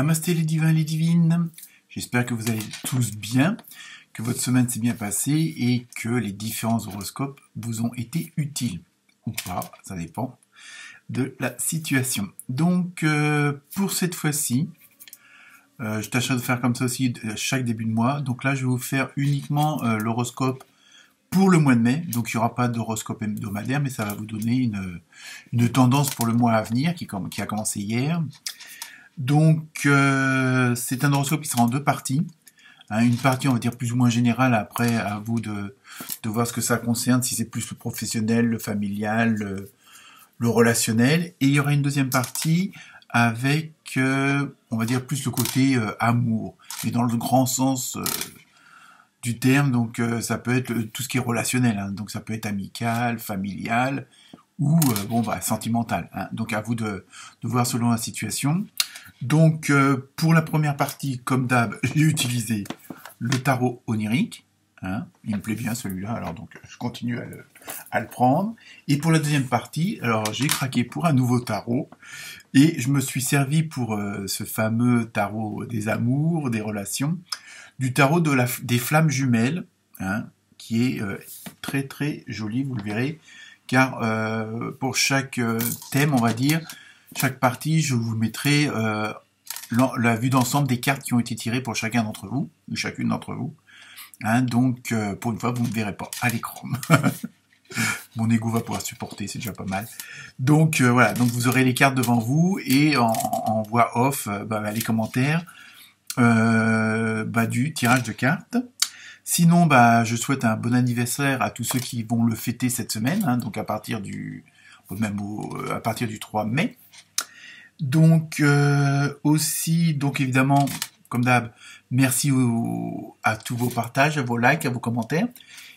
Namasté les divins et les divines, j'espère que vous allez tous bien, que votre semaine s'est bien passée et que les différents horoscopes vous ont été utiles, ou pas, ça dépend de la situation. Donc pour cette fois-ci, je tâcherai de faire comme ça aussi chaque début de mois, donc là je vais vous faire uniquement l'horoscope pour le mois de mai, donc il n'y aura pas d'horoscope hebdomadaire, mais ça va vous donner une tendance pour le mois à venir qui a commencé hier. Donc c'est un horoscope qui sera en deux parties. Une partie on va dire plus ou moins générale, après à vous de voir ce que ça concerne, si c'est plus le professionnel, le familial, le relationnel. Et il y aura une deuxième partie avec, on va dire plus le côté amour, mais dans le grand sens du terme, donc ça peut être tout ce qui est relationnel, donc ça peut être amical, familial ou sentimental. Donc à vous de voir selon la situation. Donc pour la première partie, comme d'hab, j'ai utilisé le tarot onirique. Il me plaît bien celui-là, alors donc je continue à le prendre. Et pour la deuxième partie, alors j'ai craqué pour un nouveau tarot et je me suis servi pour ce fameux tarot des amours, des relations, du tarot des flammes jumelles, qui est très très joli, vous le verrez, car pour chaque thème, on va dire, chaque partie, je vous mettrai la vue d'ensemble des cartes qui ont été tirées pour chacun d'entre vous, ou chacune d'entre vous. Donc, pour une fois, vous ne me verrez pas à l'écran. Mon ego va pouvoir supporter, c'est déjà pas mal. Donc, voilà, donc vous aurez les cartes devant vous, et en voix off, les commentaires du tirage de cartes. Sinon, je souhaite un bon anniversaire à tous ceux qui vont le fêter cette semaine, donc à partir du 3 mai. Donc aussi, donc évidemment, comme d'hab, merci à tous vos partages, à vos likes, à vos commentaires,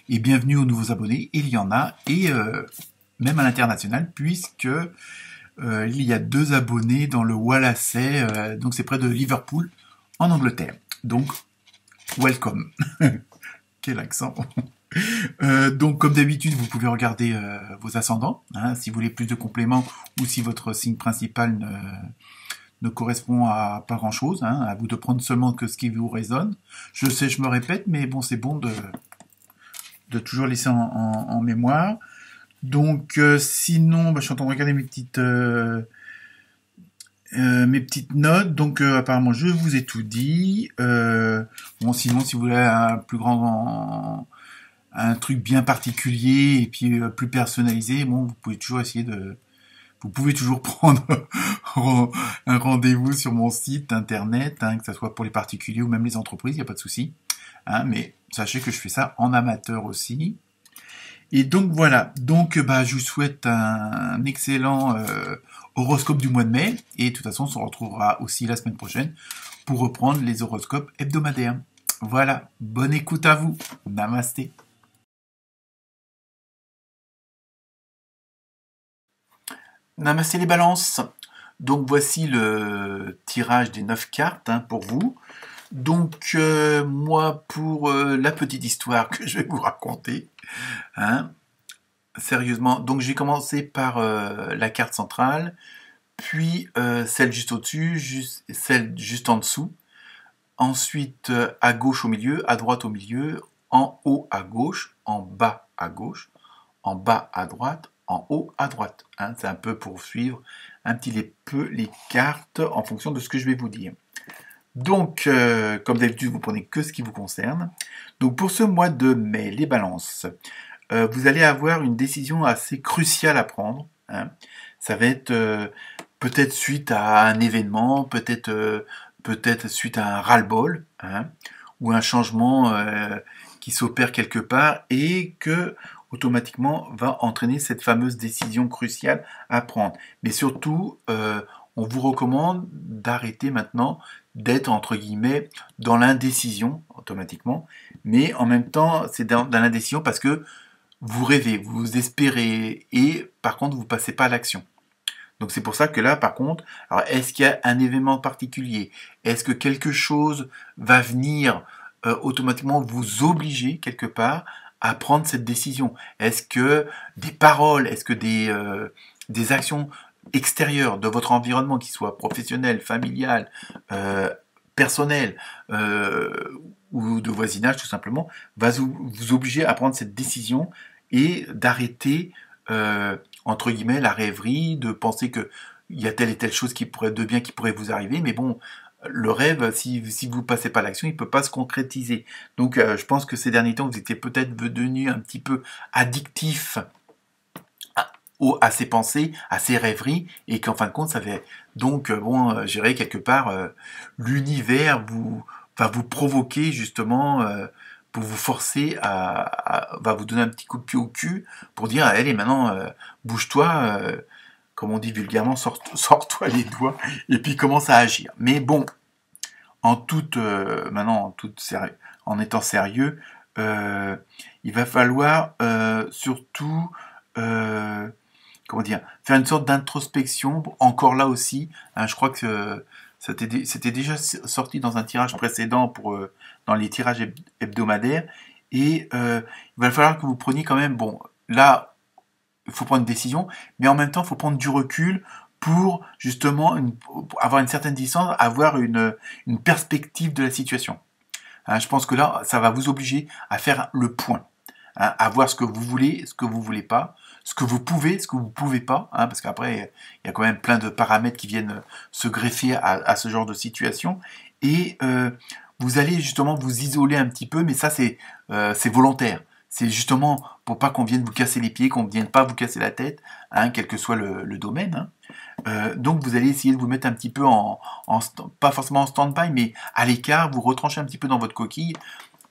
et bienvenue aux nouveaux abonnés. Il y en a, et même à l'international, puisque il y a 2 abonnés dans le Wallasey, donc c'est près de Liverpool, en Angleterre. Donc, welcome. Quel accent. Donc, comme d'habitude, vous pouvez regarder vos ascendants, si vous voulez plus de compléments ou si votre signe principal ne correspond à pas grand-chose. À vous de prendre seulement que ce qui vous résonne. Je sais, je me répète, mais bon, c'est bon de toujours laisser en mémoire. Donc, sinon, je suis en train de regarder mes petites notes. Donc, apparemment, je vous ai tout dit. Sinon, si vous voulez un truc bien particulier et puis plus personnalisé, vous pouvez toujours prendre un rendez-vous sur mon site internet, que ce soit pour les particuliers ou même les entreprises, il n'y a pas de souci. Mais sachez que je fais ça en amateur aussi. Et donc voilà, donc je vous souhaite un excellent horoscope du mois de mai, et de toute façon on se retrouvera aussi la semaine prochaine pour reprendre les horoscopes hebdomadaires. Voilà, bonne écoute à vous, namasté. Namasté les balances. Donc voici le tirage des 9 cartes pour vous. Donc moi, pour la petite histoire que je vais vous raconter, sérieusement, donc j'ai commencé par la carte centrale, puis celle juste au-dessus, celle juste en dessous, ensuite à gauche au milieu, à droite au milieu, en haut à gauche, en bas à gauche, en bas à droite, en haut à droite. C'est un peu pour suivre un petit peu les cartes en fonction de ce que je vais vous dire. Donc, comme d'habitude, vous prenez que ce qui vous concerne. Donc, pour ce mois de mai, les balances, vous allez avoir une décision assez cruciale à prendre. Ça va être peut-être suite à un événement, peut-être suite à un ras-le-bol, ou un changement qui s'opère quelque part et que automatiquement va entraîner cette fameuse décision cruciale à prendre. Mais surtout, on vous recommande d'arrêter maintenant d'être, entre guillemets, dans l'indécision, automatiquement, mais en même temps, c'est dans l'indécision parce que vous rêvez, vous espérez, et par contre, vous ne passez pas à l'action. Donc c'est pour ça que là, par contre, alors est-ce qu'il y a un événement particulier? Est-ce que quelque chose va venir automatiquement vous obliger, quelque part, à prendre cette décision? Est-ce que des paroles, est-ce que des actions extérieur de votre environnement, qu'il soit professionnel, familial, personnel ou de voisinage tout simplement, va vous obliger à prendre cette décision et d'arrêter entre guillemets la rêverie, de penser que il y a telle et telle chose de bien qui pourrait vous arriver, mais bon, le rêve, si vous passez pas à l'action, il peut pas se concrétiser. Donc je pense que ces derniers temps, vous étiez peut-être devenu un petit peu addictif à ses pensées, à ses rêveries, et qu'en fin de compte, ça fait donc, bon, j'irais quelque part, l'univers va vous provoquer justement, pour vous forcer va vous donner un petit coup de pied au cul, pour dire, allez, maintenant, bouge-toi, comme on dit vulgairement, sors-toi les doigts, et puis commence à agir. Mais bon, maintenant, en étant sérieux, il va falloir surtout comment dire, faire une sorte d'introspection, encore là aussi, hein, je crois que c'était déjà sorti dans un tirage précédent dans les tirages hebdomadaires, et il va falloir que vous preniez quand même, bon, là, il faut prendre une décision, mais en même temps, il faut prendre du recul pour justement avoir une certaine distance, avoir une perspective de la situation. Hein, je pense que là, ça va vous obliger à faire le point, hein, à voir ce que vous voulez, ce que vous voulez pas, ce que vous pouvez, ce que vous pouvez pas, hein, parce qu'après, il y a quand même plein de paramètres qui viennent se greffer à ce genre de situation, et vous allez justement vous isoler un petit peu, mais ça c'est volontaire. C'est justement pour pas qu'on vienne vous casser les pieds, qu'on ne vienne pas vous casser la tête, hein, quel que soit le domaine. Hein. Donc vous allez essayer de vous mettre un petit peu pas forcément en stand-by, mais à l'écart, vous retranchez un petit peu dans votre coquille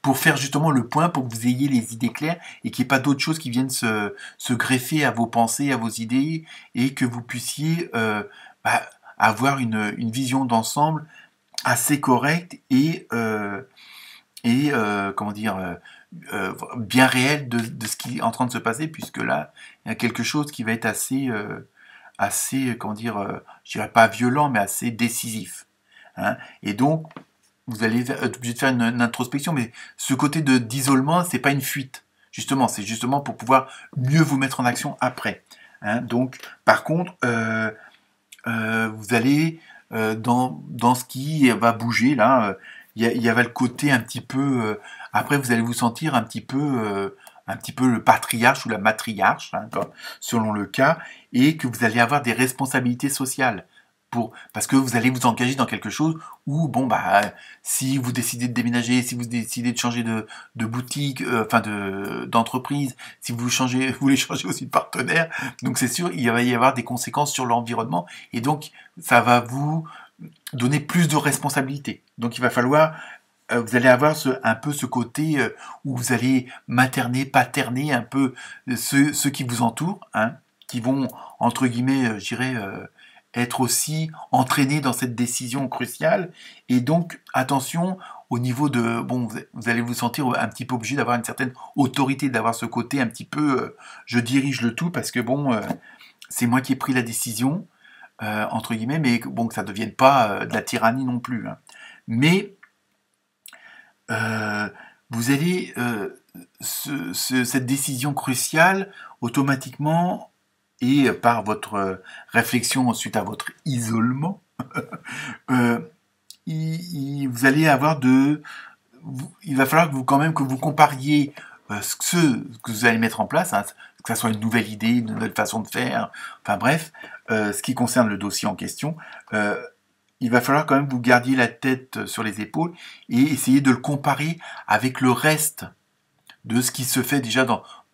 pour faire justement le point, pour que vous ayez les idées claires et qu'il n'y ait pas d'autres choses qui viennent se greffer à vos pensées, à vos idées, et que vous puissiez avoir une vision d'ensemble assez correcte et comment dire, bien réelle de ce qui est en train de se passer, puisque là, il y a quelque chose qui va être assez comment dire, je dirais pas violent, mais assez décisif. Hein. Et donc, vous allez être obligé de faire une introspection, mais ce côté d'isolement, c'est pas une fuite. Justement, c'est justement pour pouvoir mieux vous mettre en action après. Hein. Donc, par contre, vous allez dans ce qui va bouger là. Il y avait le côté un petit peu. Après, vous allez vous sentir un petit peu le patriarche ou la matriarche, hein, selon le cas, et que vous allez avoir des responsabilités sociales. Parce que vous allez vous engager dans quelque chose où, bon, si vous décidez de déménager, si vous décidez de changer de boutique, d'entreprise, si vous voulez changer aussi de partenaire, donc c'est sûr, il va y avoir des conséquences sur l'environnement, et donc ça va vous donner plus de responsabilités. Donc il va falloir, vous allez avoir un peu ce côté où vous allez materner, paterner un peu ceux qui vous entourent, hein, qui vont, entre guillemets, je dirais, être aussi entraînés dans cette décision cruciale. Et donc, attention, au niveau de... Bon, vous allez vous sentir un petit peu obligé d'avoir une certaine autorité, d'avoir ce côté un petit peu je dirige le tout, parce que bon, c'est moi qui ai pris la décision, entre guillemets, mais bon, que ça ne devienne pas de la tyrannie non plus. Hein. Mais vous allez... cette décision cruciale, automatiquement, et par votre réflexion suite à votre isolement, vous allez avoir il va falloir que vous compariez ce que vous allez mettre en place, hein, que ça soit une nouvelle idée, une nouvelle façon de faire, enfin bref, ce qui concerne le dossier en question, il va falloir quand même que vous gardiez la tête sur les épaules et essayer de le comparer avec le reste de ce qui se fait déjà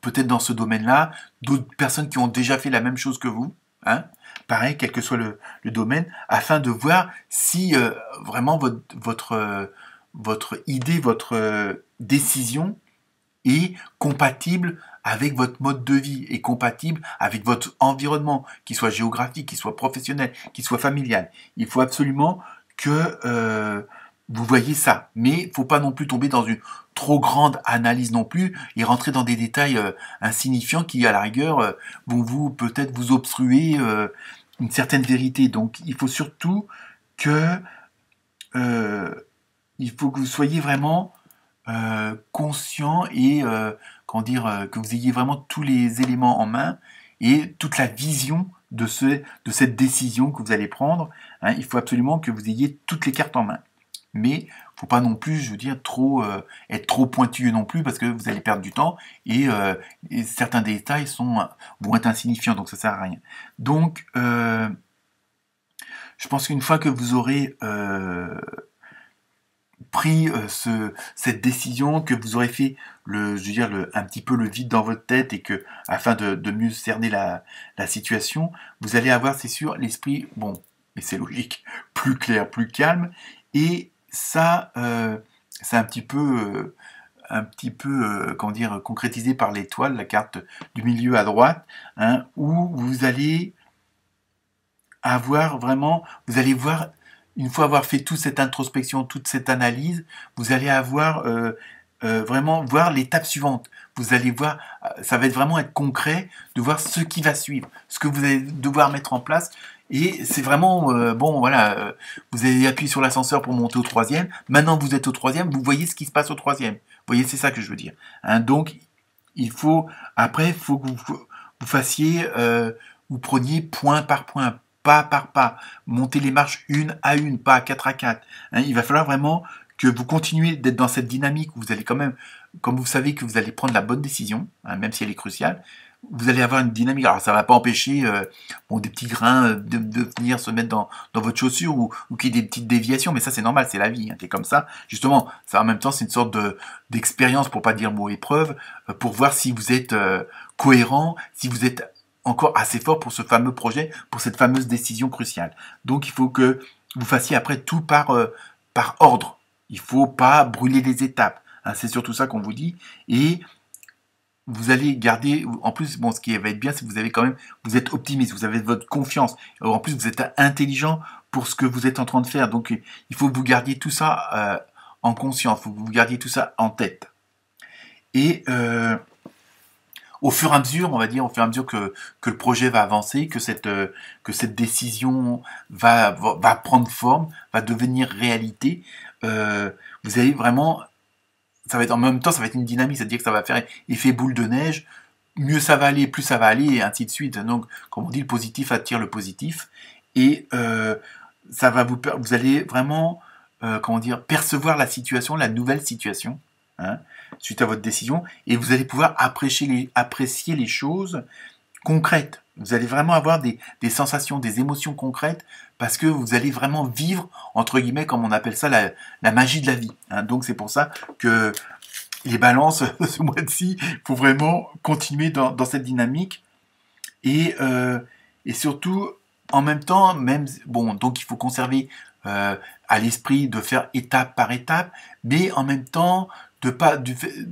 peut-être dans ce domaine-là, d'autres personnes qui ont déjà fait la même chose que vous, hein, pareil, quel que soit le domaine, afin de voir si vraiment votre idée, votre décision est compatible avec votre mode de vie, est compatible avec votre environnement, qu'il soit géographique, qu'il soit professionnel, qu'il soit familial. Il faut absolument que vous voyez ça. Mais il ne faut pas non plus tomber dans une trop grande analyse non plus et rentrer dans des détails insignifiants qui, à la rigueur, vont peut-être vous obstruer une certaine vérité. Donc, il faut surtout que vous soyez vraiment conscient et que vous ayez vraiment tous les éléments en main et toute la vision de cette décision que vous allez prendre. Hein. Il faut absolument que vous ayez toutes les cartes en main. Mais faut pas non plus, je veux dire, être trop pointilleux non plus parce que vous allez perdre du temps et certains détails vont être insignifiants, donc ça sert à rien. Donc, je pense qu'une fois que vous aurez pris cette décision, que vous aurez fait un petit peu le vide dans votre tête et que afin de mieux cerner la situation, vous allez avoir, c'est sûr, l'esprit, bon, mais c'est logique, plus clair, plus calme, et ça, c'est un petit peu comment dire, concrétisé par l'étoile, la carte du milieu à droite, hein, où vous allez avoir vraiment, vous allez voir, une fois avoir fait toute cette introspection, toute cette analyse, vous allez avoir vraiment voir l'étape suivante. Vous allez voir, ça va vraiment être concret, de voir ce qui va suivre, ce que vous allez devoir mettre en place. Et c'est vraiment, bon, voilà, vous avez appuyé sur l'ascenseur pour monter au troisième. Maintenant, vous êtes au troisième, vous voyez ce qui se passe au troisième. Vous voyez, c'est ça que je veux dire. Hein, donc, après, il faut que vous fassiez, vous preniez point par point, pas par pas, monter les marches une à une, pas à 4 à 4. Hein, il va falloir vraiment que vous continuez d'être dans cette dynamique où vous allez quand même, comme vous savez que vous allez prendre la bonne décision, hein, même si elle est cruciale, vous allez avoir une dynamique. Alors ça ne va pas empêcher des petits grains de venir se mettre dans votre chaussure ou qu'il y ait des petites déviations, mais ça c'est normal, c'est la vie, hein, c'est comme ça. Justement, ça en même temps c'est une sorte d'expérience, pour pas dire mot épreuve, pour voir si vous êtes cohérent, si vous êtes encore assez fort pour ce fameux projet, pour cette fameuse décision cruciale. Donc il faut que vous fassiez après tout par ordre. Il ne faut pas brûler les étapes. Hein, c'est surtout ça qu'on vous dit. Et vous allez garder, en plus, bon, ce qui va être bien, c'est que vous êtes optimiste, vous avez votre confiance. En plus, vous êtes intelligent pour ce que vous êtes en train de faire. Donc, il faut que vous gardiez tout ça en conscience, il faut que vous gardiez tout ça en tête. Et au fur et à mesure, on va dire, au fur et à mesure que le projet va avancer, que cette décision va prendre forme, va devenir réalité, vous allez vraiment, ça va être en même temps, ça va être une dynamique, c'est-à-dire que ça va faire effet boule de neige, mieux ça va aller, plus ça va aller, et ainsi de suite. Donc, comme on dit, le positif attire le positif, et ça va vous allez vraiment, comment dire, percevoir la situation, la nouvelle situation, hein, suite à votre décision, et vous allez pouvoir apprécier les choses concrètes. Vous allez vraiment avoir des sensations, des émotions concrètes, parce que vous allez vraiment vivre, entre guillemets, comme on appelle ça, la magie de la vie. Hein. Donc c'est pour ça que les balances, ce mois-ci, il faut vraiment continuer dans cette dynamique. Et surtout, en même temps, donc il faut conserver à l'esprit de faire étape par étape, mais en même temps,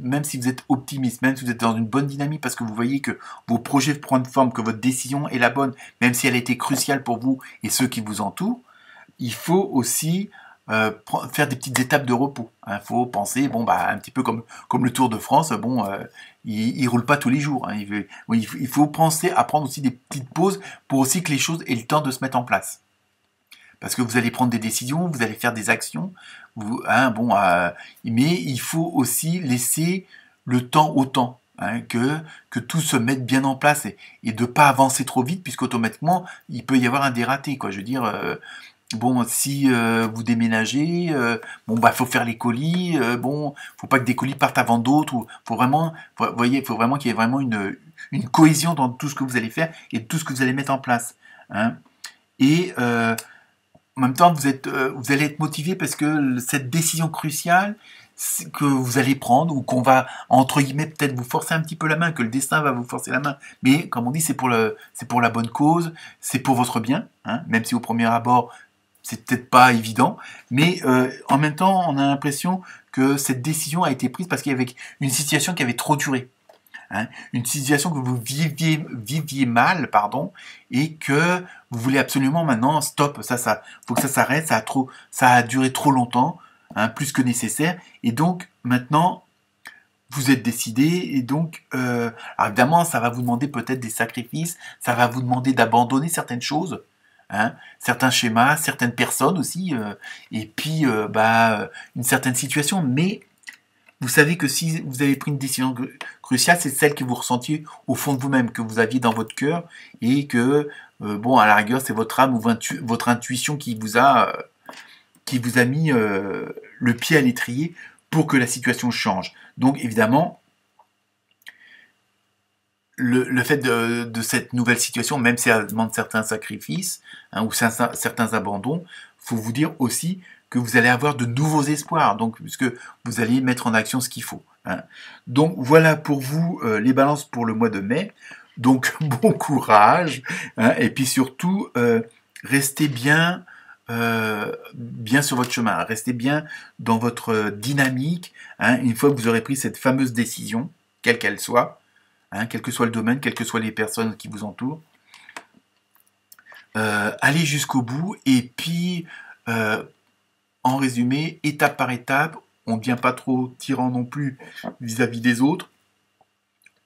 même si vous êtes optimiste, même si vous êtes dans une bonne dynamique, parce que vous voyez que vos projets prennent forme, que votre décision est la bonne, même si elle a été cruciale pour vous et ceux qui vous entourent, il faut aussi faire des petites étapes de repos. Il faut penser, un petit peu comme le Tour de France, il roule pas tous les jours. Hein. Il faut penser à prendre aussi des petites pauses pour aussi que les choses aient le temps de se mettre en place. Parce que vous allez prendre des décisions, vous allez faire des actions, mais il faut aussi laisser le temps au temps, hein, que tout se mette bien en place et de pas avancer trop vite, puisqu'automatiquement il peut y avoir un dératé, quoi. Je veux dire, si vous déménagez, faut faire les colis, faut pas que des colis partent avant d'autres, faut vraiment qu'il y ait vraiment une cohésion dans tout ce que vous allez faire et tout ce que vous allez mettre en place, hein. Et en même temps, vous allez être motivé parce que cette décision cruciale que vous allez prendre, ou qu'on va, entre guillemets, peut-être vous forcer un petit peu la main, que le destin va vous forcer la main, mais comme on dit, c'est pour la bonne cause, c'est pour votre bien, hein, même si au premier abord, c'est peut-être pas évident, mais en même temps, on a l'impression que cette décision a été prise parce qu'il y avait une situation qui avait trop duré. Hein, une situation que vous viviez mal, et que vous voulez absolument maintenant stop, faut que ça s'arrête, ça a duré trop longtemps, hein, plus que nécessaire, et donc maintenant vous êtes décidé, et donc alors évidemment ça va vous demander peut-être des sacrifices, ça va vous demander d'abandonner certaines choses, hein, certains schémas, certaines personnes aussi, et puis une certaine situation, mais vous savez que si vous avez pris une décision cruciale, c'est celle que vous ressentiez au fond de vous-même, que vous aviez dans votre cœur, et que, bon, à la rigueur, c'est votre âme ou votre intuition qui vous a mis le pied à l'étrier pour que la situation change. Donc, évidemment, le fait de cette nouvelle situation, même si elle demande certains sacrifices ou certains abandons, faut vous dire aussi que vous allez avoir de nouveaux espoirs, donc puisque vous allez mettre en action ce qu'il faut. Donc voilà pour vous les balances pour le mois de mai. Donc bon courage, et puis surtout restez bien sur votre chemin, restez bien dans votre dynamique. Une fois que vous aurez pris cette fameuse décision, quelle qu'elle soit, quel que soit le domaine, quelles que soient les personnes qui vous entourent, allez jusqu'au bout, et puis en résumé, étape par étape, on ne devient pas trop tyran non plus vis-à-vis des autres,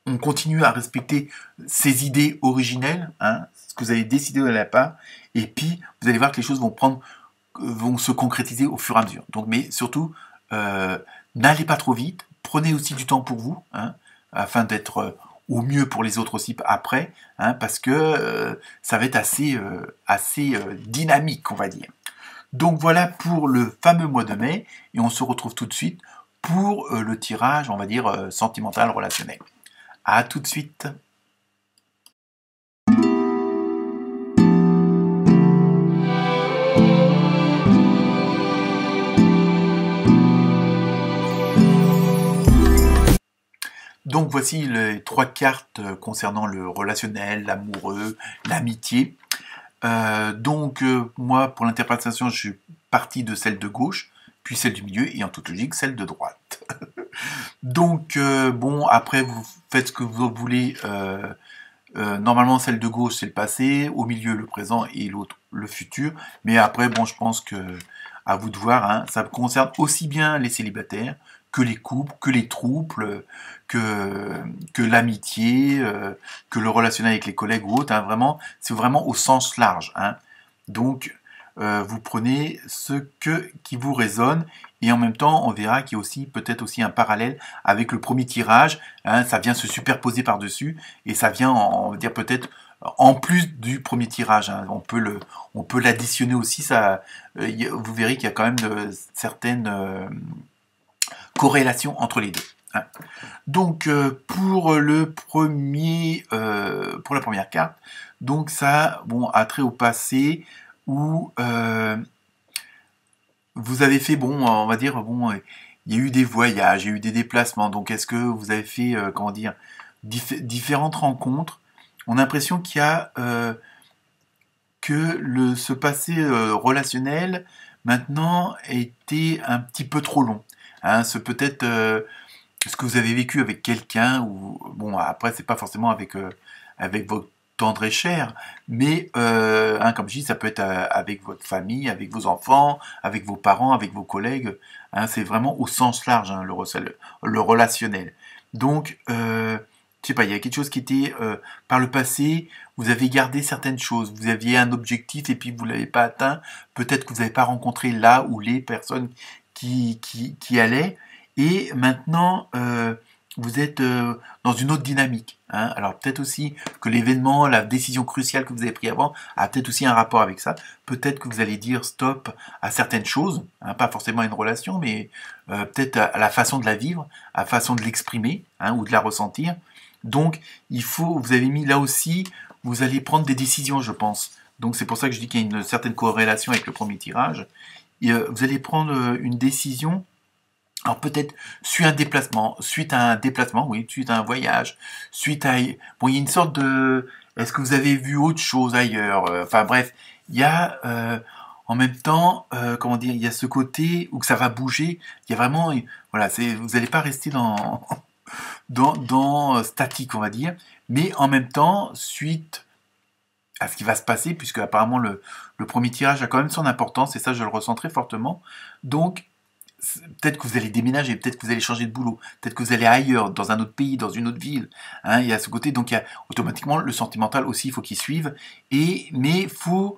on continue à respecter ses idées originelles, ce que vous avez décidé de la part, et puis vous allez voir que les choses vont se concrétiser au fur et à mesure. Donc, mais surtout, n'allez pas trop vite, prenez aussi du temps pour vous, afin d'être au mieux pour les autres aussi après, parce que ça va être assez dynamique, on va dire. Donc voilà pour le fameux mois de mai, et on se retrouve tout de suite pour le tirage, on va dire, sentimental, relationnel. À tout de suite. Donc voici les 3 cartes concernant le relationnel, l'amoureux, l'amitié. Moi, pour l'interprétation, je suis parti de celle de gauche, puis celle du milieu, et en toute logique, celle de droite. Donc, bon, après, vous faites ce que vous voulez. Normalement, celle de gauche, c'est le passé, au milieu, le présent, et l'autre, le futur. Mais après, bon, je pense que à vous de voir, ça concerne aussi bien les célibataires que les couples, que les troubles, que l'amitié, que le relationnel avec les collègues ou autres. Vraiment, c'est vraiment au sens large. Donc, vous prenez ce qui vous résonne, et en même temps, on verra qu'il y a aussi peut-être aussi un parallèle avec le premier tirage. Ça vient se superposer par-dessus, et ça vient, on va dire peut-être en plus du premier tirage. On peut l'additionner aussi. Vous verrez qu'il y a quand même certaines corrélation entre les deux. Donc pour la première carte, donc ça a trait au passé où vous avez fait on va dire il y a eu des voyages, il y a eu des déplacements. Donc est-ce que vous avez fait différentes rencontres? On a l'impression qu'il y a que ce passé relationnel maintenant était un petit peu trop long. C'est peut-être ce que vous avez vécu avec quelqu'un, ou bon, après c'est pas forcément avec votre tendre et cher, mais comme je dis, ça peut être avec votre famille, avec vos enfants, avec vos parents, avec vos collègues. C'est vraiment au sens large, le relationnel. Donc je sais pas, il y a quelque chose qui était par le passé, vous avez gardé certaines choses, vous aviez un objectif et puis vous l'avez pas atteint. Peut-être que vous n'avez pas rencontré là ou les personnes qui allaient, et maintenant vous êtes dans une autre dynamique. Alors peut-être aussi que l'événement, la décision cruciale que vous avez prise avant a peut-être aussi un rapport avec ça. Peut-être que vous allez dire stop à certaines choses, pas forcément à une relation, mais peut-être à la façon de la vivre, à la façon de l'exprimer ou de la ressentir. Donc vous avez mis là aussi, vous allez prendre des décisions, je pense. Donc c'est pour ça que je dis qu'il y a une certaine corrélation avec le premier tirage. Et, vous allez prendre une décision. Alors peut-être suite à un déplacement, oui, suite à un voyage, suite à... Bon, il y a une sorte de... Est-ce que vous avez vu autre chose ailleurs? Enfin bref, il y a en même temps, il y a ce côté où ça va bouger. Il y a vraiment... Voilà, vous n'allez pas rester dans statique, on va dire. Mais en même temps, suite à ce qui va se passer, puisque apparemment le premier tirage a quand même son importance, et ça je le ressens très fortement. Donc, peut-être que vous allez déménager, peut-être que vous allez changer de boulot, peut-être que vous allez ailleurs, dans un autre pays, dans une autre ville. Il y a ce côté, donc il y a automatiquement le sentimental aussi, il faut qu'il suive. On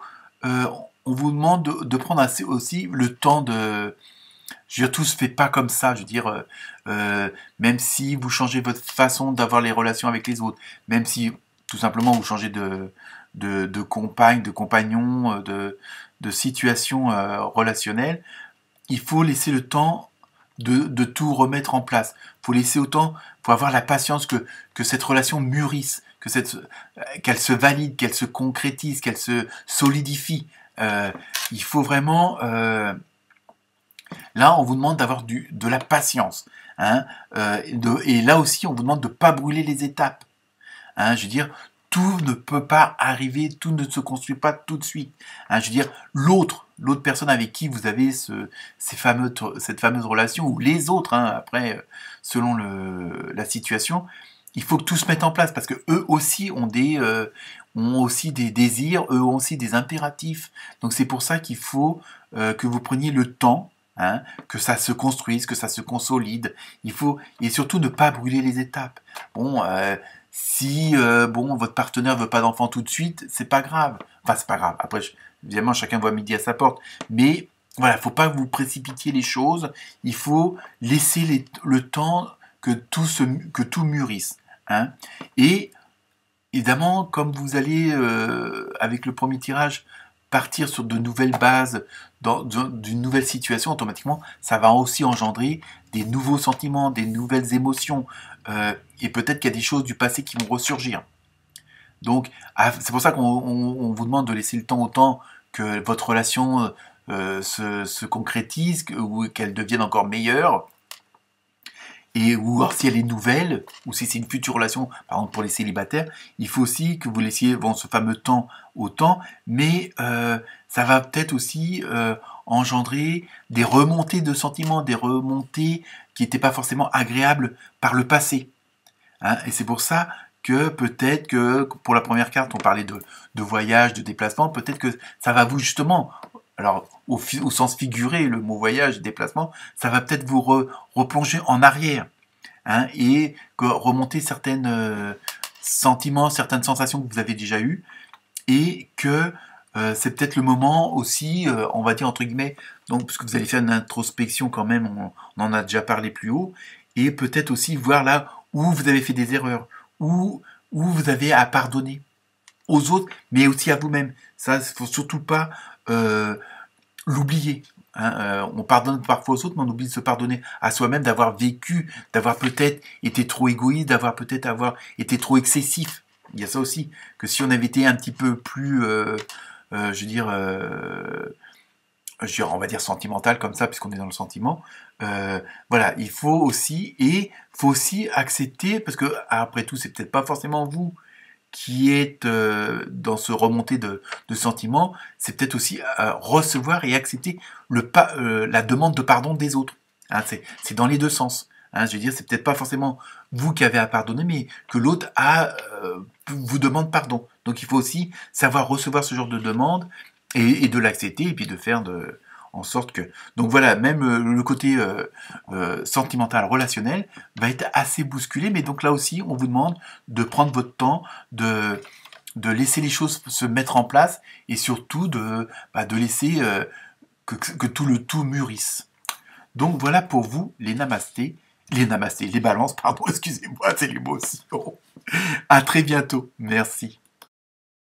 vous demande de prendre aussi le temps Je veux dire, tout se fait pas comme ça. Je veux dire, même si vous changez votre façon d'avoir les relations avec les autres, même si tout simplement vous changez de compagne, de compagnon, de situation relationnelle, il faut laisser le temps de tout remettre en place. Il faut laisser autant, faut avoir la patience que cette relation mûrisse, qu'elle se valide, qu'elle se concrétise, qu'elle se solidifie. Il faut vraiment là, on vous demande d'avoir de la patience. Hein, et là aussi, on vous demande de ne pas brûler les étapes. Hein, je veux dire, tout ne peut pas arriver, tout ne se construit pas tout de suite. Hein, je veux dire, l'autre personne avec qui vous avez cette fameuse relation, ou les autres, hein, après, selon la situation, il faut que tout se mette en place, parce que eux aussi ont aussi des désirs, eux ont aussi des impératifs. Donc c'est pour ça qu'il faut que vous preniez le temps, hein, que ça se construise, que ça se consolide. Il faut, et surtout ne pas brûler les étapes. Bon, si votre partenaire veut pas d'enfant tout de suite, c'est pas grave. Enfin, c'est pas grave. Après, évidemment, chacun voit midi à sa porte. Mais voilà, faut pas que vous précipitiez les choses. Il faut laisser le temps que tout mûrisse. Hein. Et évidemment, comme vous allez, avec le premier tirage, partir sur de nouvelles bases, d'une nouvelle situation, automatiquement, ça va aussi engendrer des nouveaux sentiments, des nouvelles émotions, et peut-être qu'il y a des choses du passé qui vont ressurgir. Donc, c'est pour ça qu'on vous demande de laisser le temps au temps que votre relation se concrétise, ou qu'elle devienne encore meilleure. Ou alors si elle est nouvelle, ou si c'est une future relation, par exemple pour les célibataires, il faut aussi que vous laissiez ce fameux temps au temps, mais ça va peut-être aussi engendrer des remontées de sentiments, des remontées qui n'étaient pas forcément agréables par le passé. Hein, et c'est pour ça que peut-être que pour la première carte, on parlait de voyage, de déplacement, peut-être que ça va vous justement... Alors, au sens figuré, le mot voyage, déplacement, ça va peut-être vous replonger en arrière, hein, et remonter certains sentiments, certaines sensations que vous avez déjà eues, et que c'est peut-être le moment aussi, on va dire entre guillemets, donc puisque vous allez faire une introspection quand même, on en a déjà parlé plus haut, et peut-être aussi voir là où vous avez fait des erreurs, où vous avez à pardonner aux autres, mais aussi à vous-même. Ça, il faut surtout pas l'oublier. Hein, on pardonne parfois aux autres, mais on oublie de se pardonner à soi-même, d'avoir vécu, d'avoir peut-être été trop égoïste, d'avoir peut-être été trop excessif. Il y a ça aussi, que si on avait été un petit peu plus, on va dire sentimental comme ça, puisqu'on est dans le sentiment. Voilà, il faut aussi accepter, parce que après tout, c'est peut-être pas forcément vous qui êtes dans ce remontée de sentiments, c'est peut-être aussi recevoir et accepter la demande de pardon des autres. Hein, c'est dans les deux sens. Hein, je veux dire, c'est peut-être pas forcément vous qui avez à pardonner, mais que l'autre vous demande pardon. Donc il faut aussi savoir recevoir ce genre de demande et de l'accepter, et puis de faire en sorte que... Donc voilà, même le côté sentimental, relationnel, va être assez bousculé, mais donc là aussi, on vous demande de prendre votre temps, de laisser les choses se mettre en place, et surtout de laisser que tout mûrisse. Donc voilà pour vous, les namastés, les balances, pardon, excusez-moi, c'est l'émotion. À très bientôt, merci.